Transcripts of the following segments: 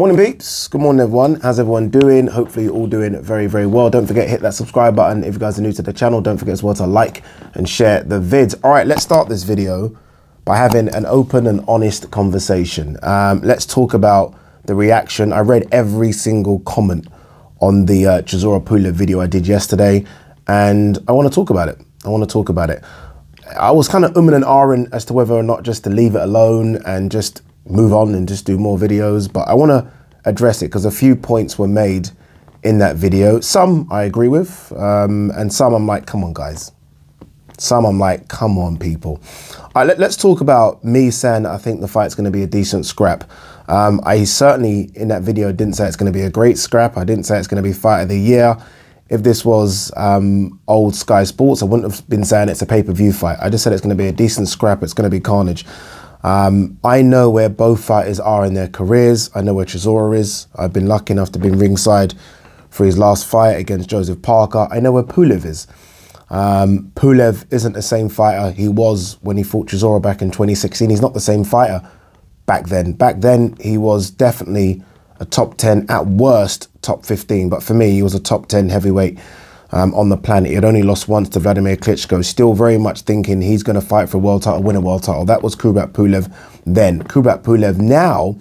Morning peeps, good morning everyone. How's everyone doing? Hopefully you're all doing very, very well. Don't forget, hit that subscribe button. If you guys are new to the channel, don't forget as well to like and share the vids. All right, let's start this video by having an open and honest conversation. Let's talk about the reaction. I read every single comment on the Chisora-Pulev video I did yesterday, and I want to talk about it. I was kind of umming and ahhing as to whether or not just to leave it alone and just move on and just do more videos, but I want to address it because a few points were made in that video. Some I agree with, and some I'm like, come on guys. Some I'm like, come on people. All right, let's talk about me saying that I think the fight's going to be a decent scrap. I certainly in that video didn't say it's going to be a great scrap. I didn't say it's going to be fight of the year. If this was old Sky Sports, I wouldn't have been saying it's a pay-per-view fight. I just said it's going to be a decent scrap. It's going to be carnage. I know where both fighters are in their careers. I know where Chisora is. I've been lucky enough to be ringside for his last fight against Joseph Parker. I know where Pulev is. Pulev isn't the same fighter he was when he fought Chisora back in 2016. He's not the same fighter back then. Back then, he was definitely a top 10, at worst, top 15. But for me, he was a top 10 heavyweight on the planet. He had only lost once to Vladimir Klitschko, still very much thinking he's going to fight for a world title, win a world title. That was Chisora-Pulev then. Chisora-Pulev now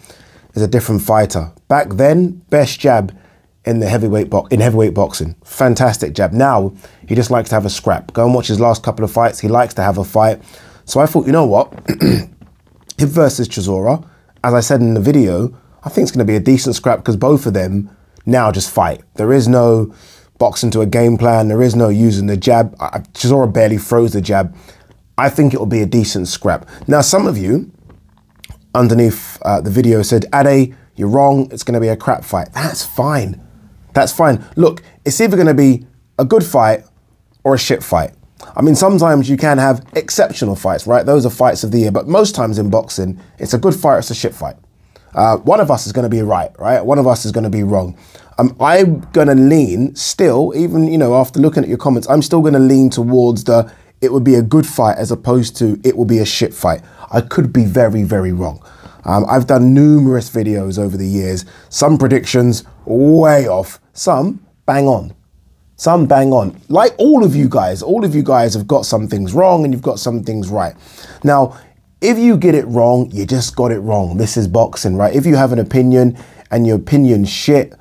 is a different fighter. Back then, best jab in the heavyweight boxing. Fantastic jab. Now, he just likes to have a scrap. Go and watch his last couple of fights. He likes to have a fight. So I thought, you know what? Him versus Chisora, as I said in the video, I think it's going to be a decent scrap because both of them now just fight. There is no boxing to a game plan. There is no using the jab. Chisora barely throws the jab. I think it will be a decent scrap. Now, some of you underneath the video said, Ade, you're wrong. It's going to be a crap fight. That's fine. That's fine. Look, it's either going to be a good fight or a shit fight. I mean, sometimes you can have exceptional fights, right? Those are fights of the year. But most times in boxing, it's a good fight or it's a shit fight. One of us is going to be right? One of us is going to be wrong. I'm going to lean still, even, you know, after looking at your comments, I'm still going to lean towards the, it would be a good fight as opposed to it will be a shit fight. I could be very, very wrong. I've done numerous videos over the years, some predictions way off, some bang on. Some bang on. Like all of you guys have got some things wrong and you've got some things right. Now, if you get it wrong, you just got it wrong. This is boxing, right? If you have an opinion and your opinion's shit,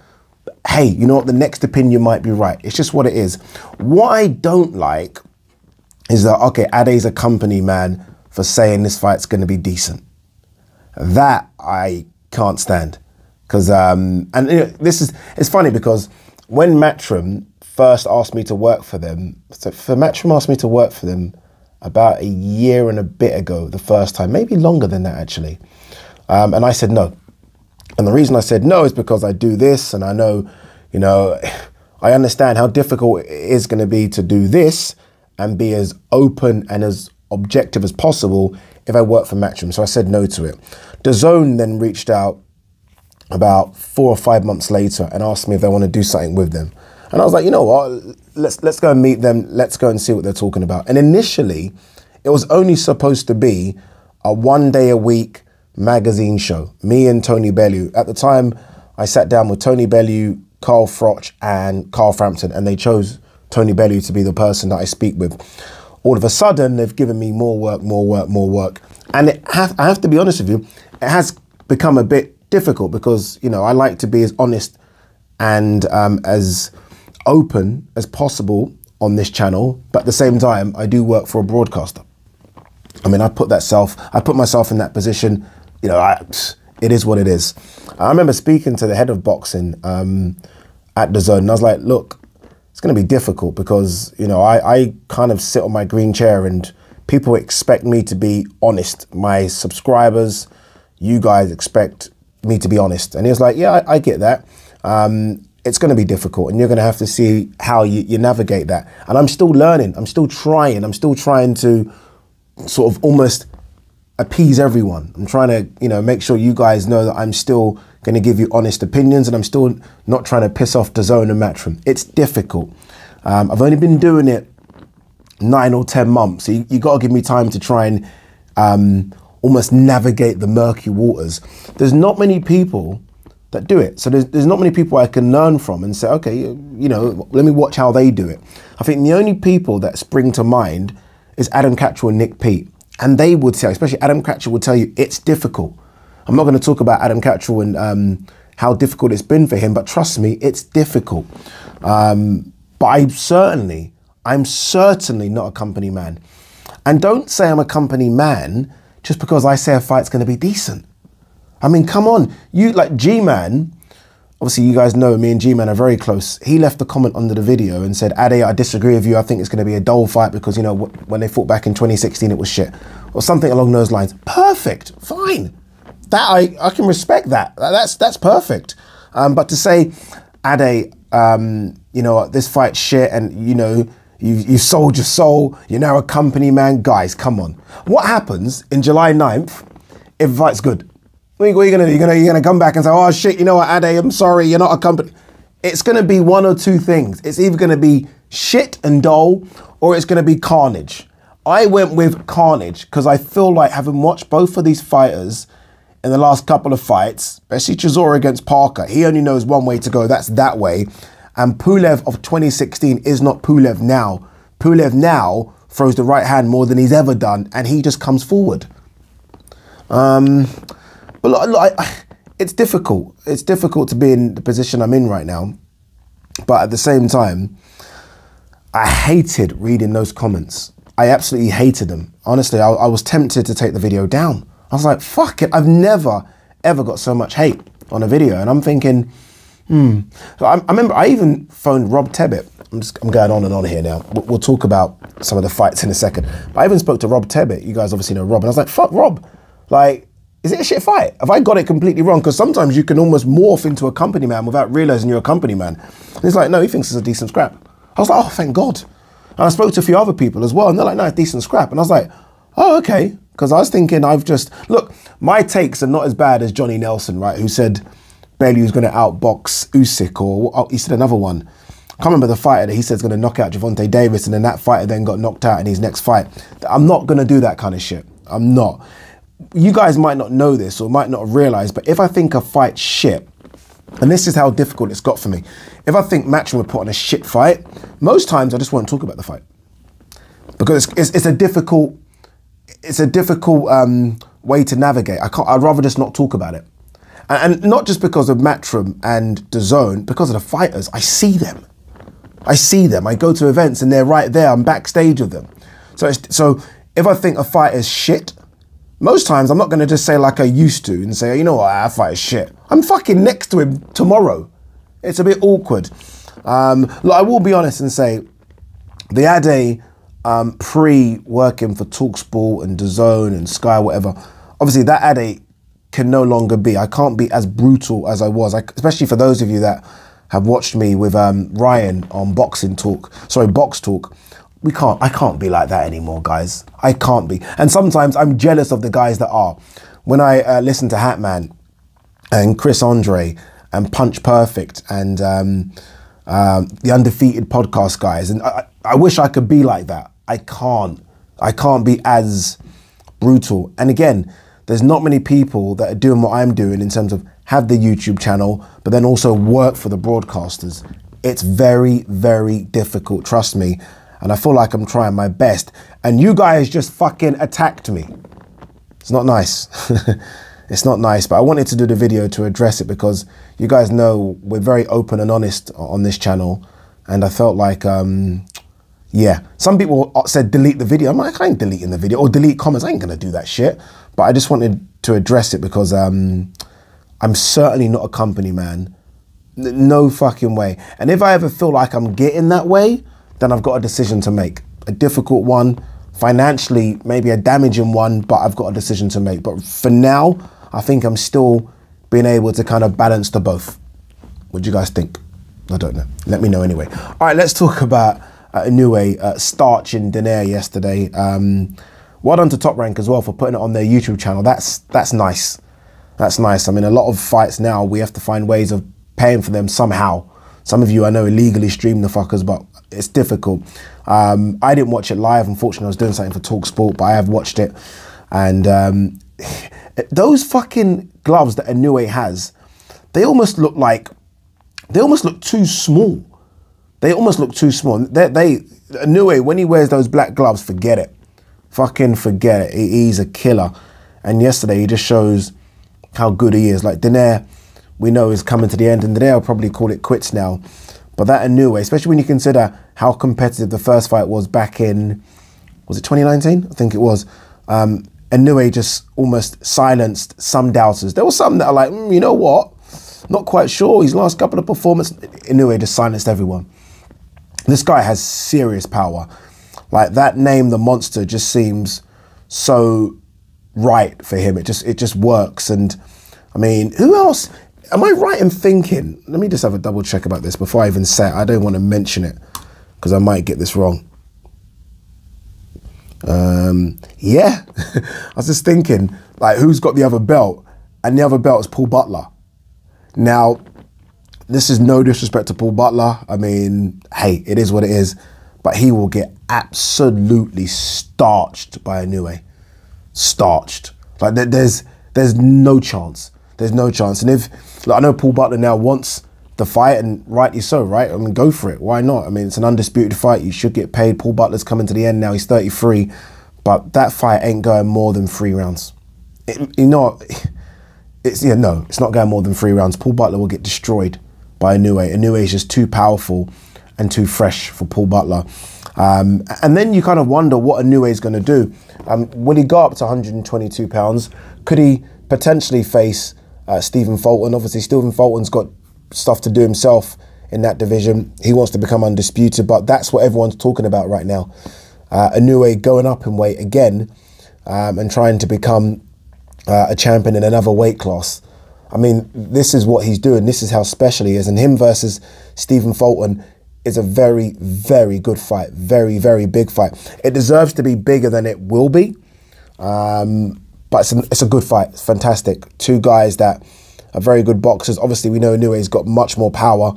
hey, you know what? The next opinion might be right. It's just what it is. What I don't like is that, okay, Ade's a company man for saying this fight's going to be decent. That I can't stand. Because, and you know, it's funny because when Matchroom first asked me to work for them, Matchroom asked me to work for them about a year and a bit ago, the first time, maybe longer than that actually. And I said no. And the reason I said no is because I do this and I know, you know, I understand how difficult it is going to be to do this and be as open and as objective as possible if I work for Matchroom. So I said no to it. DAZN then reached out about 4 or 5 months later and asked me if they want to do something with them. And I was like, you know what, let's go and meet them. Let's go and see what they're talking about. And initially, it was only supposed to be a 1 day a week magazine show, me and Tony Bellew. At the time, I sat down with Tony Bellew, Carl Froch and Carl Frampton, and they chose Tony Bellew to be the person that I speak with. All of a sudden, they've given me more work. And I have to be honest with you, it has become a bit difficult because, you know, I like to be as honest and as open as possible on this channel, but at the same time, I do work for a broadcaster. I mean, I put myself in that position. You know, it is what it is. I remember speaking to the head of boxing at DAZN, and I was like, look, it's going to be difficult because, you know, I kind of sit on my green chair and people expect me to be honest. My subscribers, you guys expect me to be honest. And he was like, yeah, I get that. It's going to be difficult and you're going to have to see how you navigate that. And I'm still learning. I'm still trying to sort of almost appease everyone. I'm trying to, you know, make sure you guys know that I'm still going to give you honest opinions and I'm still not trying to piss off DAZN and Matchroom. It's difficult. I've only been doing it 9 or 10 months. So you got to give me time to try and almost navigate the murky waters. There's not many people that do it. So there's not many people I can learn from and say, okay, you know, let me watch how they do it. I think the only people that spring to mind is Adam Catchell and Nick Pete. And they would say, especially Adam Catchell would tell you it's difficult. I'm not going to talk about Adam Catchell and how difficult it's been for him, but trust me, it's difficult. But I'm certainly not a company man. And don't say I'm a company man just because I say a fight's going to be decent. I mean, come on. You, like G-Man, obviously you guys know me and G-Man are very close. He left a comment under the video and said, Ade, I disagree with you. I think it's going to be a dull fight because, you know, when they fought back in 2016, it was shit. Or something along those lines. Perfect. Fine. That I can respect that. That's perfect. But to say, Ade, you know, this fight's shit and, you know, you sold your soul, you're now a company man. Guys, come on. What happens in July 9th if the fight's good? What are you gonna do? You're gonna come back and say, oh shit, you know what, Ade, I'm sorry, you're not a company. It's gonna be one or two things. It's either gonna be shit and dull, or it's gonna be carnage. I went with carnage because I feel like, having watched both of these fighters in the last couple of fights, especially Chisora against Parker, he only knows one way to go, that's that way. And Pulev of 2016 is not Pulev now. Pulev now throws the right hand more than he's ever done, and he just comes forward. But look, it's difficult. It's difficult to be in the position I'm in right now. But at the same time, I hated reading those comments. I absolutely hated them. Honestly, I was tempted to take the video down. I was like, fuck it. I've never, ever got so much hate on a video. And I'm thinking, So I remember I even phoned Rob Tebbit. I'm going on and on here now. We'll talk about some of the fights in a second. But I even spoke to Rob Tebbit. You guys obviously know Rob. And I was like, fuck Rob. Like, is it a shit fight? Have I got it completely wrong? Because sometimes you can almost morph into a company man without realizing you're a company man. And he's like, no, he thinks it's a decent scrap. I was like, oh, thank God. And I spoke to a few other people as well, and they're like, no, it's decent scrap. And I was like, oh, okay. Because I was thinking, look, my takes are not as bad as Johnny Nelson, right? Who said Bailey was going to outbox Usyk, or he said another one. I can't remember the fighter that he said is going to knock out Gervonta Davis, and then that fighter then got knocked out in his next fight. I'm not going to do that kind of shit. I'm not. You guys might not know this or might not have realized, but if I think a fight's shit, and this is how difficult it's got for me, if I think Matchroom would put on a shit fight, most times I just won't talk about the fight. Because it's a difficult way to navigate. I'd rather just not talk about it. And not just because of Matchroom and DAZN, because of the fighters. I see them. I go to events and they're right there. I'm backstage with them. So if I think a fight is shit, most times I'm not going to just say like I used to and say, you know what, that fight is shit. I'm fucking next to him tomorrow. It's a bit awkward. Look, I will be honest and say the Ade pre-working for TalkSport and DAZN and Sky, whatever, obviously that Ade can no longer be. I can't be as brutal as I was, especially for those of you that have watched me with Ryan on Box Talk. I can't be like that anymore, guys. I can't be. And sometimes I'm jealous of the guys that are. When I listen to Hatman and Chris Andre and Punch Perfect and the Undefeated Podcast guys, and I wish I could be like that. I can't be as brutal. And again, there's not many people that are doing what I'm doing in terms of have the YouTube channel, but then also work for the broadcasters. It's very, very difficult, trust me. And I feel like I'm trying my best. And you guys just fucking attacked me. It's not nice. It's not nice, but I wanted to do the video to address it because you guys know we're very open and honest on this channel. And I felt like, yeah, some people said delete the video. I'm like, I ain't deleting the video, or delete comments. I ain't gonna do that shit. But I just wanted to address it because I'm certainly not a company man. No fucking way. And if I ever feel like I'm getting that way, then I've got a decision to make. A difficult one, financially, maybe a damaging one, but I've got a decision to make. But for now, I think I'm still being able to kind of balance the both. What do you guys think? I don't know. Let me know anyway. All right, let's talk about Inoue starching Donaire yesterday. Well done to Top Rank as well for putting it on their YouTube channel. That's nice. That's nice. I mean, a lot of fights now, we have to find ways of paying for them somehow. Some of you I know illegally stream the fuckers, but it's difficult. I didn't watch it live. Unfortunately, I was doing something for TalkSport, but I have watched it. And those fucking gloves that Inoue has, they almost look too small. They almost look too small. Inoue, when he wears those black gloves, forget it. Fucking forget it. He's a killer. And yesterday, he just shows how good he is. Like Donaire, we know is coming to the end, and Donaire will probably call it quits now. But that Inoue, especially when you consider how competitive the first fight was back in, was it 2019? I think it was. Inoue just almost silenced some doubters. There were some that are like, you know what? Not quite sure. His last couple of performances, Inoue just silenced everyone. This guy has serious power. Like that name, the Monster, just seems so right for him. It just works. And I mean, who else? Am I right in thinking? Let me just have a double check about this before I even say it. I don't want to mention it because I might get this wrong. Yeah, I was just thinking, like, who's got the other belt? And the other belt is Paul Butler. Now, this is no disrespect to Paul Butler. I mean, hey, it is what it is. But he will get absolutely starched by Inoue. Starched. Like, there's no chance. There's no chance. And if, like, I know Paul Butler now wants the fight, and rightly so, right? I mean, go for it. Why not? I mean, it's an undisputed fight. You should get paid. Paul Butler's coming to the end now. He's 33. But that fight ain't going more than 3 rounds. No, it's not going more than 3 rounds. Paul Butler will get destroyed by Inoue. Inoue is just too powerful and too fresh for Paul Butler. And then you kind of wonder what Inoue is going to do. Will he go up to 122 pounds? Could he potentially face Stephen Fulton? Obviously, Stephen Fulton's got stuff to do himself in that division. He wants to become undisputed, but that's what everyone's talking about right now. Inoue going up in weight again and trying to become a champion in another weight class. I mean, this is what he's doing. This is how special he is. And him versus Stephen Fulton is a very, very good fight. Very, very big fight. It deserves to be bigger than it will be. But it's a good fight. It's fantastic. 2 guys that are very good boxers. Obviously, we know Inoue's got much more power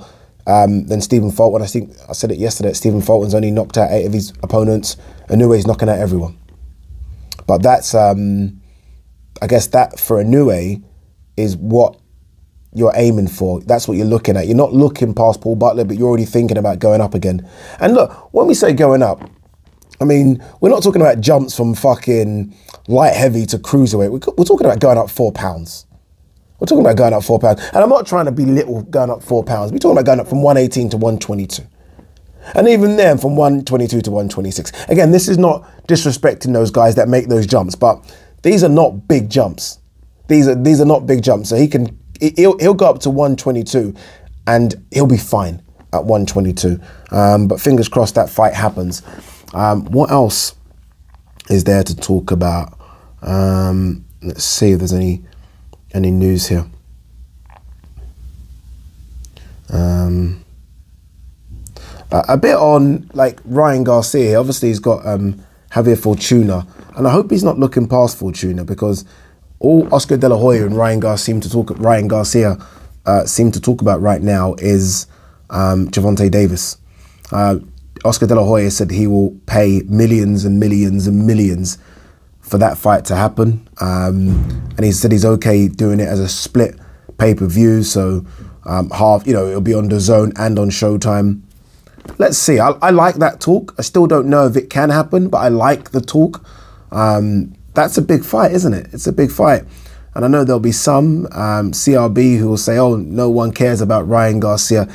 than Stephen Fulton. I think I said it yesterday, Stephen Fulton's only knocked out 8 of his opponents. Inoue's knocking out everyone. But that's, I guess that for Inoue is what you're aiming for. That's what you're looking at. You're not looking past Paul Butler, but you're already thinking about going up again. And look, when we say going up, I mean, we're not talking about jumps from fucking light heavy to cruiserweight. We're talking about going up 4 pounds. We're talking about going up 4 pounds. And I'm not trying to belittle going up 4 pounds. We're talking about going up from 118 to 122. And even then, from 122 to 126. Again, this is not disrespecting those guys that make those jumps, but these are not big jumps. These are not big jumps. So he'll go up to 122 and he'll be fine at 122. But fingers crossed that fight happens. What else is there to talk about? Let's see if there's any news here. A bit on like Ryan Garcia. Obviously, he's got Javier Fortuna, and I hope he's not looking past Fortuna, because all Oscar De La Hoya and Ryan Garcia seem to talk about right now is Gervonta Davis. Oscar De La Hoya said he will pay millions and millions and millions for that fight to happen, and he said he's okay doing it as a split pay-per-view, so half, it'll be on DAZN and on Showtime. Let's see. I like that talk. I still don't know if it can happen, but I like the talk. That's a big fight, isn't it? It's a big fight. And I know there'll be some CRB who will say, oh, no one cares about Ryan Garcia.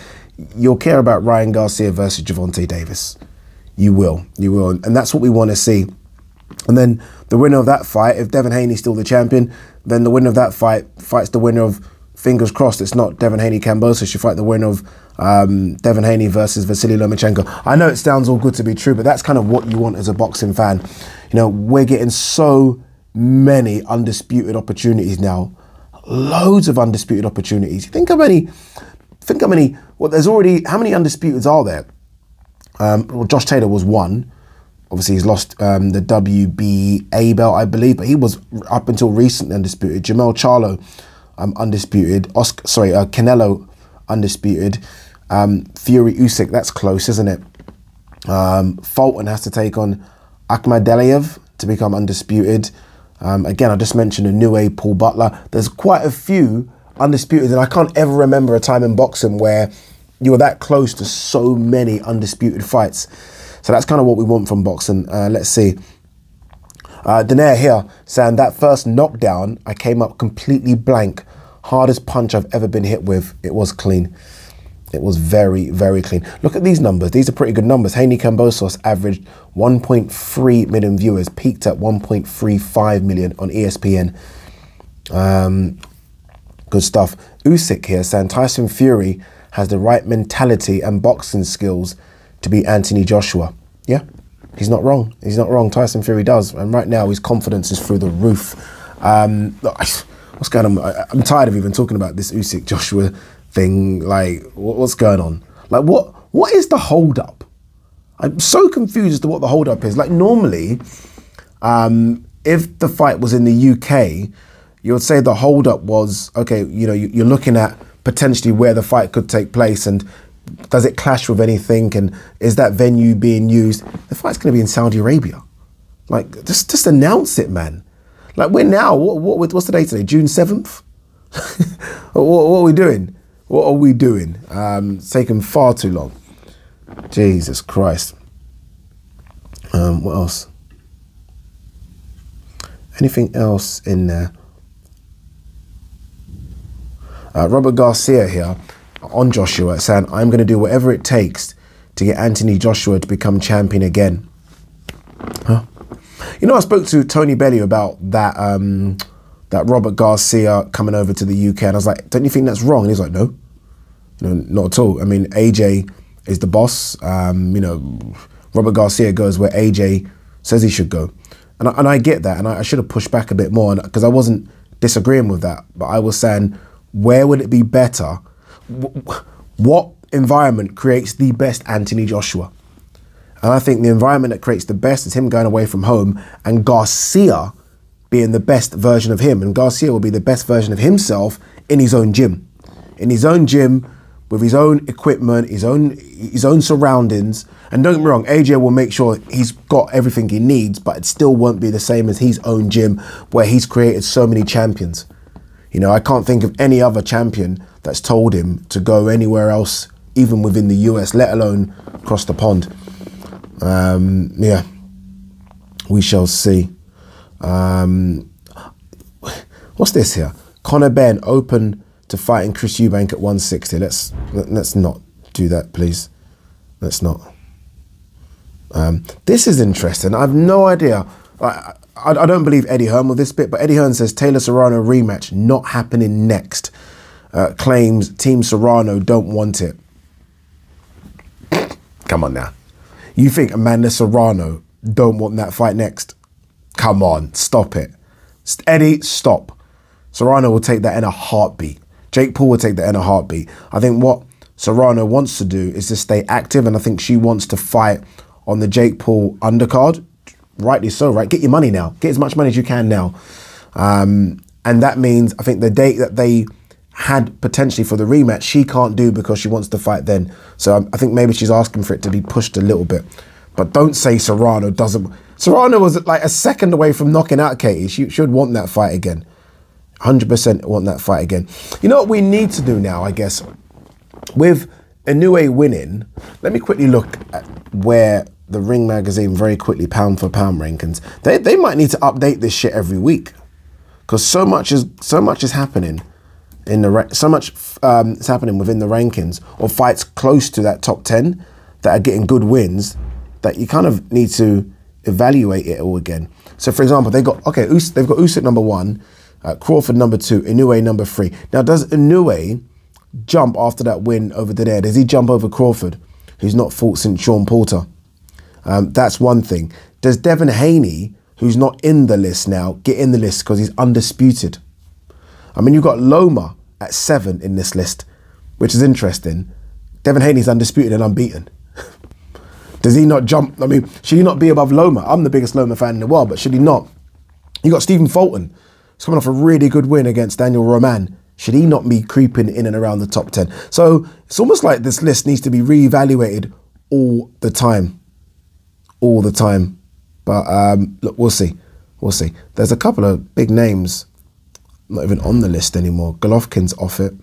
You'll care about Ryan Garcia versus Gervonta Davis. You will. And that's what we want to see. And then the winner of that fight, if Devin Haney's still the champion, then the winner of that fight fights the winner of, fingers crossed, it's not Devin Haney-Kambosos. She fight the winner of Devin Haney versus Vasily Lomachenko. I know it sounds all good to be true, but that's kind of what you want as a boxing fan. We're getting so many undisputed opportunities now. Loads of undisputed opportunities. Think how many, well, there's already, how many undisputeds are there? Well, Josh Taylor was one. Obviously, he's lost the WBA belt, I believe, but he was up until recently undisputed. Jamel Charlo, undisputed. Canelo, undisputed. Fury Usyk, that's close, isn't it? Fulton has to take on Akhmadaliev to become undisputed. Again, I just mentioned Inoue, Paul Butler. There's quite a few undisputed, and I can't ever remember a time in boxing where you were that close to so many undisputed fights. So that's kind of what we want from boxing. Let's see. Donaire here saying that first knockdown, I came up completely blank. Hardest punch I've ever been hit with. It was clean. It was very, very clean. Look at these numbers. These are pretty good numbers. Haney Kambosos averaged 1.3 million viewers, peaked at 1.35 million on ESPN. Good stuff. Usyk here saying Tyson Fury has the right mentality and boxing skills to beat Anthony Joshua. Yeah, he's not wrong. He's not wrong. Tyson Fury does. And right now his confidence is through the roof. What's going on? I'm tired of even talking about this Usyk Joshua thing. Like, what's going on? Like, what is the hold up? I'm so confused as to what the hold up is. Like, normally, if the fight was in the UK, you would say the hold up was, okay, you know, you're looking at potentially where the fight could take place and does it clash with anything, and is that venue being used? The fight's going to be in Saudi Arabia. Like, just announce it, man. Like, we're now, what's the date today? June 7th? what are we doing? What are we doing? It's taken far too long. Jesus Christ. What else? Anything else in there? Robert Garcia here on Joshua saying, I'm going to do whatever it takes to get Anthony Joshua to become champion again. Huh? You know, I spoke to Tony Bellew about that that Robert Garcia coming over to the UK, and I was like, don't you think that's wrong? And he's like, no, not at all. I mean, AJ is the boss. You know, Robert Garcia goes where AJ says he should go. And I get that, and I should have pushed back a bit more, because I wasn't disagreeing with that, but I was saying, where would it be better? What environment creates the best Anthony Joshua? And I think the environment that creates the best is him going away from home and Garcia being the best version of him. And Garcia will be the best version of himself in his own gym. In his own gym, with his own equipment, his own surroundings. And don't get me wrong, AJ will make sure he's got everything he needs, but it still won't be the same as his own gym where he's created so many champions. You know, I can't think of any other champion that's told him to go anywhere else, even within the US, let alone across the pond. Yeah, we shall see. What's this here? Conor Benn open to fighting Chris Eubank at 160. Let's not do that, please. Let's not. This is interesting. I have no idea. I don't believe Eddie Hearn with this bit, but Eddie Hearn says Taylor Serrano rematch not happening next. Claims Team Serrano don't want it. Come on now. You think Amanda Serrano don't want that fight next? Come on, stop it. Eddie, stop. Serrano will take that in a heartbeat. Jake Paul will take that in a heartbeat. I think what Serrano wants to do is to stay active, and I think she wants to fight on the Jake Paul undercard. Rightly so, right? Get your money now. Get as much money as you can now. And that means, I think the date that they had potentially for the rematch, she can't do because she wants to fight then. So I think maybe she's asking for it to be pushed a little bit. But don't say Serrano doesn't. Serrano was like a second away from knocking out Katie. She should want that fight again. 100% want that fight again. You know what we need to do now, I guess? With Inoue winning, let me quickly look at where the Ring Magazine, very quickly, pound for pound rankings. They might need to update this shit every week, because so much is happening in the is happening within the rankings, or fights close to that top 10 that are getting good wins, that you kind of need to evaluate it all again. So, for example, they've got Usyk number 1, Crawford number 2, Inoue number 3. Now, does Inoue jump after that win over Donaire? Does he jump over Crawford, who's not fought since Sean Porter? That's one thing. Does Devin Haney, who's not in the list now, get in the list because he's undisputed? I mean, you've got Loma at 7 in this list, which is interesting. Devin Haney's undisputed and unbeaten. Does he not jump? I mean, should he not be above Loma? I'm the biggest Loma fan in the world, but should he not? You got Stephen Fulton. He's coming off a really good win against Daniel Roman. Should he not be creeping in and around the top 10? So it's almost like this list needs to be reevaluated all the time. All the time. But look, we'll see. We'll see. There's a couple of big names not even on the list anymore. Golovkin's off it,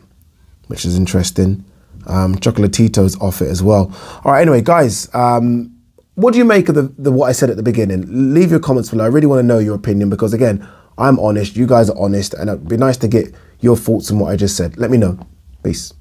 which is interesting. Chocolatito's off it as well. All right, anyway, guys, what do you make of the what I said at the beginning? Leave your comments below. I really want to know your opinion because, again, I'm honest, you guys are honest, and it'd be nice to get your thoughts on what I just said. Let me know. Peace.